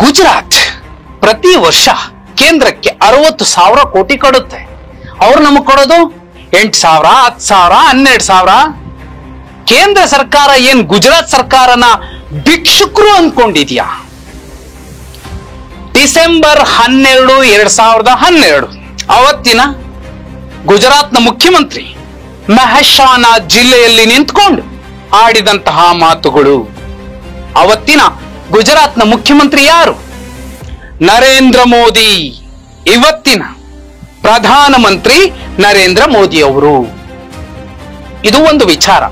ಗುಜರಾತ್ ಪ್ರತಿ ವರ್ಷ ಕೇಂದ್ರಕ್ಕೆ 60,000 ಕೋಟಿ ಕೊಡುತ್ತೆ. ಅವ್ರು ನಮಗ್ ಕೊಡೋದು 8,000, 10,000, 12,000. ಕೇಂದ್ರ ಸರ್ಕಾರ ಏನ್ ಗುಜರಾತ್ ಸರ್ಕಾರನ ಭಿಕ್ಷುಕರು ಅನ್ಕೊಂಡಿದ್ಯಾ? ಡಿಸೆಂಬರ್ 12, 2012 ಅವತ್ತಿನ ಗುಜರಾತ್ನ ಮುಖ್ಯಮಂತ್ರಿ ಮೆಹಸಾನಾ ಜಿಲ್ಲೆಯಲ್ಲಿ ನಿಂತ್ಕೊಂಡು ಆಡಿದಂತಹ ಮಾತುಗಳು. ಅವತ್ತಿನ ಗುಜರಾತ್ನ ಮುಖ್ಯಮಂತ್ರಿ ಯಾರು? ನರೇಂದ್ರ ಮೋದಿ. ಇವತ್ತಿನ ಪ್ರಧಾನಮಂತ್ರಿ ನರೇಂದ್ರ ಮೋದಿ ಅವರು. ಇದು ಒಂದು ವಿಚಾರ.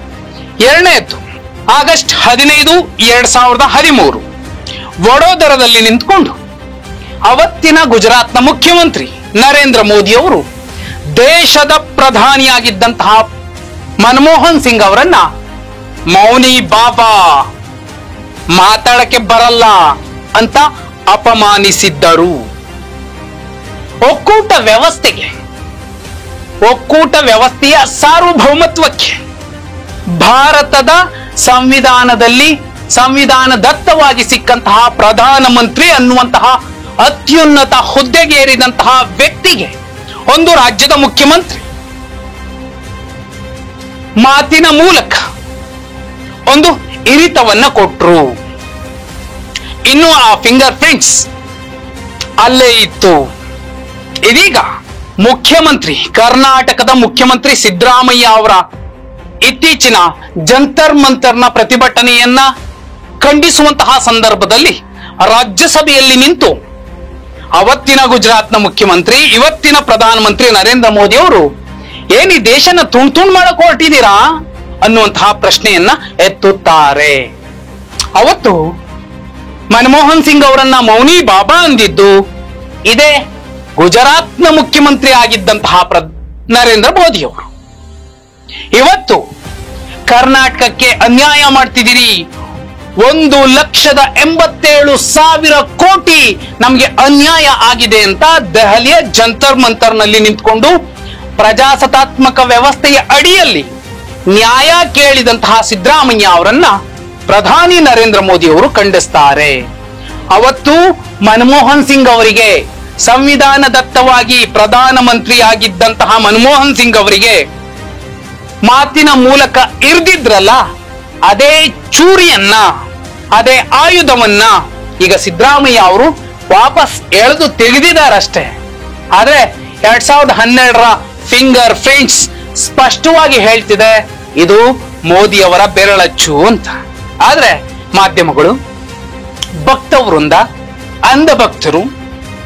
ಎರಡನೇದು, ಆಗಸ್ಟ್ 15, 2013 ವಡೋದರದಲ್ಲಿ ನಿಂತ್ಕೊಂಡು ಅವತ್ತಿನ ಗುಜರಾತ್ನ ಮುಖ್ಯಮಂತ್ರಿ ನರೇಂದ್ರ ಮೋದಿ ಅವರು ದೇಶದ ಪ್ರಧಾನಿಯಾಗಿದ್ದಂತಹ ಮನಮೋಹನ್ ಸಿಂಗ್ ಅವರನ್ನ ಮೌನಿ ಬಾಬಾ, ಮಾತಾಡಕ್ಕೆ ಬರಲ್ಲ ಅಂತ ಅಪಮಾನಿಸಿದ್ದರು. ಒಕ್ಕೂಟ ವ್ಯವಸ್ಥೆಯ ಸಾರ್ವಭೌಮತ್ವಕ್ಕೆ ಭಾರತದ ಸಂವಿಧಾನದಲ್ಲಿ ಸಂವಿಧಾನದತ್ತವಾಗಿ ಸಿಕ್ಕಂತಹ ಪ್ರಧಾನಮಂತ್ರಿ ಅನ್ನುವಂತಹ ಅತ್ಯುನ್ನತ ಹುದ್ದೆಗೇರಿದಂತಹ ವ್ಯಕ್ತಿಗೆ ಒಂದು ರಾಜ್ಯದ ಮುಖ್ಯಮಂತ್ರಿ ಮಾತಿನ ಮೂಲಕ ಒಂದು ಇರಿತವನ್ನ ಕೊಟ್ರು. ಇನ್ನು ಆ ಫಿಂಗರ್ ಪ್ರಿಂಟ್ಸ್ ಅಲ್ಲೇ ಇತ್ತು. ಇದೀಗ ಮುಖ್ಯಮಂತ್ರಿ, ಕರ್ನಾಟಕದ ಮುಖ್ಯಮಂತ್ರಿ ಸಿದ್ದರಾಮಯ್ಯ ಅವರ ಇತ್ತೀಚಿನ ಜಂತರ್ ಮಂತರ್ನ ಪ್ರತಿಭಟನೆಯನ್ನ ಖಂಡಿಸುವಂತಹ ಸಂದರ್ಭದಲ್ಲಿ ರಾಜ್ಯಸಭೆಯಲ್ಲಿ ನಿಂತು ಅವತ್ತಿನ ಗುಜರಾತ್ನ ಮುಖ್ಯಮಂತ್ರಿ, ಇವತ್ತಿನ ಪ್ರಧಾನಮಂತ್ರಿ ನರೇಂದ್ರ ಮೋದಿ ಅವರು ಏನಿ ದೇಶನ ತುಂಡ್ ಮಾಡಕ್ ಹೊರಟಿದ್ದೀರಾ ಅನ್ನುವಂತಹ ಪ್ರಶ್ನೆಯನ್ನ ಎತ್ತುತ್ತಾರೆ. ಅವತ್ತು ಮನಮೋಹನ್ ಸಿಂಗ್ ಅವರನ್ನ ಮೌನಿ ಬಾಬಾ ಅಂದಿದ್ದು ಇದೇ ಗುಜರಾತ್ನ ಮುಖ್ಯಮಂತ್ರಿ ಆಗಿದ್ದಂತಹ ನರೇಂದ್ರ ಮೋದಿ ಅವರು. ಇವತ್ತು ಕರ್ನಾಟಕಕ್ಕೆ ಅನ್ಯಾಯ ಮಾಡ್ತಿದ್ದೀರಿ, 1,87,000 ಕೋಟಿ ನಮ್ಗೆ ಅನ್ಯಾಯ ಆಗಿದೆ ಅಂತ ದೆಹಲಿಯ ಜಂತರ್ ಮಂತರ್ನಲ್ಲಿ ನಿಂತ್ಕೊಂಡು ಪ್ರಜಾಸತ್ತಾತ್ಮಕ ವ್ಯವಸ್ಥೆಯ ಅಡಿಯಲ್ಲಿ ನ್ಯಾಯ ಕೇಳಿದಂತಹ ಸಿದ್ದರಾಮಯ್ಯ ಅವರನ್ನ ಪ್ರಧಾನಿ ನರೇಂದ್ರ ಮೋದಿ ಅವರು ಖಂಡಿಸ್ತಾರೆ. ಅವತ್ತು ಮನಮೋಹನ್ ಸಿಂಗ್ ಅವರಿಗೆ, ಸಂವಿಧಾನದತ್ತವಾಗಿ ಪ್ರಧಾನಮಂತ್ರಿ ಆಗಿದ್ದಂತಹ ಮನಮೋಹನ್ ಸಿಂಗ್ ಅವರಿಗೆ ಮಾತಿನ ಮೂಲಕ ಇರ್ದಿದ್ರಲ್ಲ, ಅದೇ ಚೂರಿಯನ್ನ, ಅದೇ ಆಯುಧವನ್ನ ಈಗ ಸಿದ್ದರಾಮಯ್ಯ ಅವರು ವಾಪಸ್ ಎಳೆದು ತೆಗೆದಿದ್ದಾರಷ್ಟೇ. ಆದ್ರೆ 2012ರ ಫಿಂಗರ್ ಪ್ರಿಂಟ್ಸ್ ಸ್ಪಷ್ಟವಾಗಿ ಹೇಳ್ತಿದೆ ಇದು ಮೋದಿಯವರ ಬೆರಳಚ್ಚು ಅಂತ. ಆದ್ರೆ ಮಾಧ್ಯಮಗಳು, ಭಕ್ತ ವೃಂದ, ಅಂಧ ಭಕ್ತರು,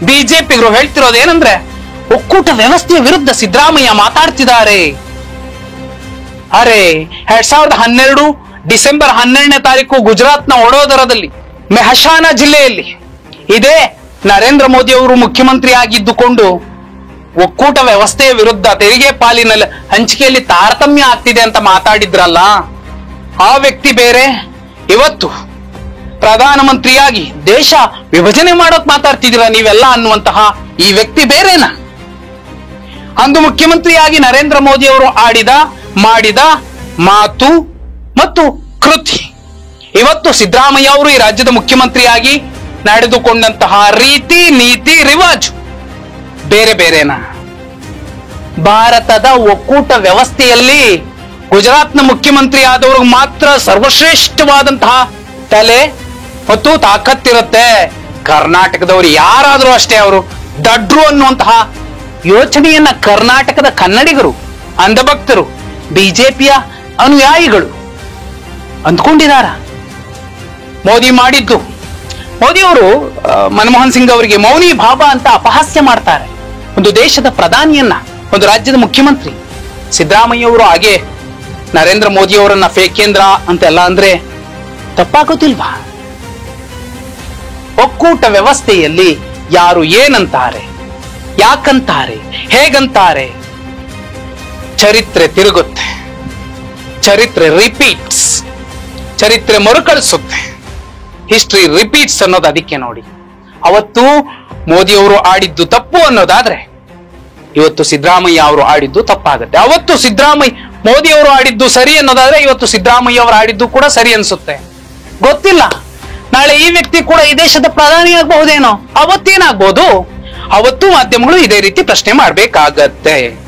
ಬಿಜೆಪಿಗರು ಹೇಳ್ತಿರೋದು ಏನಂದ್ರೆ ಒಕ್ಕೂಟ ವ್ಯವಸ್ಥೆಯ ವಿರುದ್ಧ ಸಿದ್ದರಾಮಯ್ಯ ಮಾತಾಡ್ತಿದ್ದಾರೆ. ಅರೆ 2012 ಡಿಸೆಂಬರ್ 12ನೇ ತಾರೀಕು ಗುಜರಾತ್ನ ವಡೋದರದಲ್ಲಿ ಮೆಹಸಾನಾ ಜಿಲ್ಲೆಯಲ್ಲಿ ಇದೇ ನರೇಂದ್ರ ಮೋದಿ ಅವರು ಮುಖ್ಯಮಂತ್ರಿ ಆಗಿದ್ದುಕೊಂಡು ಒಕ್ಕೂಟ ವ್ಯವಸ್ಥೆಯ ವಿರುದ್ಧ ತೆರಿಗೆ ಪಾಲಿನಲ್ಲಿ ಹಂಚಿಕೆಯಲ್ಲಿ ತಾರತಮ್ಯ ಆಗ್ತಿದೆ ಅಂತ ಮಾತಾಡಿದ್ರಲ್ಲ, ಆ ವ್ಯಕ್ತಿ ಬೇರೆ, ಇವತ್ತು ಪ್ರಧಾನಮಂತ್ರಿಯಾಗಿ ದೇಶ ವಿಭಜನೆ ಮಾಡೋಕ್ ಮಾತಾಡ್ತಿದ್ದೀರಾ ನೀವೆಲ್ಲ ಅನ್ನುವಂತಹ ಈ ವ್ಯಕ್ತಿ ಬೇರೆನಾ? ಅಂದು ಮುಖ್ಯಮಂತ್ರಿಯಾಗಿ ನರೇಂದ್ರ ಮೋದಿ ಅವರು ಮಾಡಿದ ಮಾತು ಮತ್ತು ಕೃತಿ, ಇವತ್ತು ಸಿದ್ದರಾಮಯ್ಯ ಅವರು ಈ ರಾಜ್ಯದ ಮುಖ್ಯಮಂತ್ರಿಯಾಗಿ ನಡೆದುಕೊಂಡಂತಹ ರೀತಿ, ನೀತಿ, ರಿವಾಜು ಬೇರೆ ಬೇರೆನಾ? ಭಾರತದ ಒಕ್ಕೂಟ ವ್ಯವಸ್ಥೆಯಲ್ಲಿ ಗುಜರಾತ್ನ ಮುಖ್ಯಮಂತ್ರಿ ಆದವ್ರಿಗೆ ಮಾತ್ರ ಸರ್ವಶ್ರೇಷ್ಠವಾದಂತಹ ತಲೆ ಮತ್ತು ತಾಕತ್ತಿರುತ್ತೆ. ಕರ್ನಾಟಕದವರು ಯಾರಾದ್ರೂ ಅಷ್ಟೇ ಅವರು ದಡ್ರು ಅನ್ನುವಂತಹ ಯೋಚನೆಯನ್ನ ಕರ್ನಾಟಕದ ಕನ್ನಡಿಗರು, ಅಂಧಭಕ್ತರು, ಬಿಜೆಪಿಯ ಅನುಯಾಯಿಗಳು ಅಂದ್ಕೊಂಡಿದಾರ. ಮೋದಿ ಮಾಡಿದ್ದು, ಮೋದಿ ಅವರು ಮನಮೋಹನ್ ಸಿಂಗ್ ಅವರಿಗೆ ಮೌನಿ ಬಾಬಾ ಅಂತ ಅಪಹಾಸ್ಯ ಮಾಡ್ತಾರೆ. ಒಂದು ದೇಶದ ಪ್ರಧಾನಿಯನ್ನ, ಒಂದು ರಾಜ್ಯದ ಮುಖ್ಯಮಂತ್ರಿ ಸಿದ್ದರಾಮಯ್ಯ ಅವರು ಹಾಗೆ ನರೇಂದ್ರ ಮೋದಿ ಅವರನ್ನ ಫೇಕೇಂದ್ರ ಅಂತೆಲ್ಲ ಅಂದ್ರೆ ತಪ್ಪಾಗೋದಿಲ್ವಾ? ಒಕ್ಕೂಟ ವ್ಯವಸ್ಥೆಯಲ್ಲಿ ಯಾರು ಏನಂತಾರೆ, ಯಾಕಂತಾರೆ, ಹೇಗಂತಾರೆ, ಚರಿತ್ರೆ ತಿರುಗುತ್ತೆ, ಚರಿತ್ರೆ ರಿಪೀಟ್ಸ್, ಚರಿತ್ರೆ ಮರುಕಳಿಸುತ್ತೆ, ಹಿಸ್ಟ್ರಿ ರಿಪೀಟ್ಸ್ ಅನ್ನೋದು ಅದಕ್ಕೆ ನೋಡಿ. ಅವತ್ತು ಮೋದಿ ಅವರು ಆಡಿದ್ದು ತಪ್ಪು ಅನ್ನೋದಾದ್ರೆ ಇವತ್ತು ಸಿದ್ದರಾಮಯ್ಯ ಅವರು ಆಡಿದ್ದು ತಪ್ಪಾಗುತ್ತೆ. ಅವತ್ತು ಮೋದಿ ಅವರು ಆಡಿದ್ದು ಸರಿ ಅನ್ನೋದಾದ್ರೆ ಇವತ್ತು ಸಿದ್ದರಾಮಯ್ಯ ಅವರು ಆಡಿದ್ದು ಕೂಡ ಸರಿ ಅನ್ಸುತ್ತೆ. ಗೊತ್ತಿಲ್ಲ, ನಾಳೆ ಈ ವ್ಯಕ್ತಿ ಕೂಡ ಈ ದೇಶದ ಪ್ರಧಾನಿ ಆಗಬಹುದೇನೋ, ಅವತ್ತೇನಾಗ್ಬೋದು? ಅವತ್ತು ಮಾಧ್ಯಮಗಳು ಇದೇ ರೀತಿ ಪ್ರಶ್ನೆ ಮಾಡ್ಬೇಕಾಗತ್ತೆ.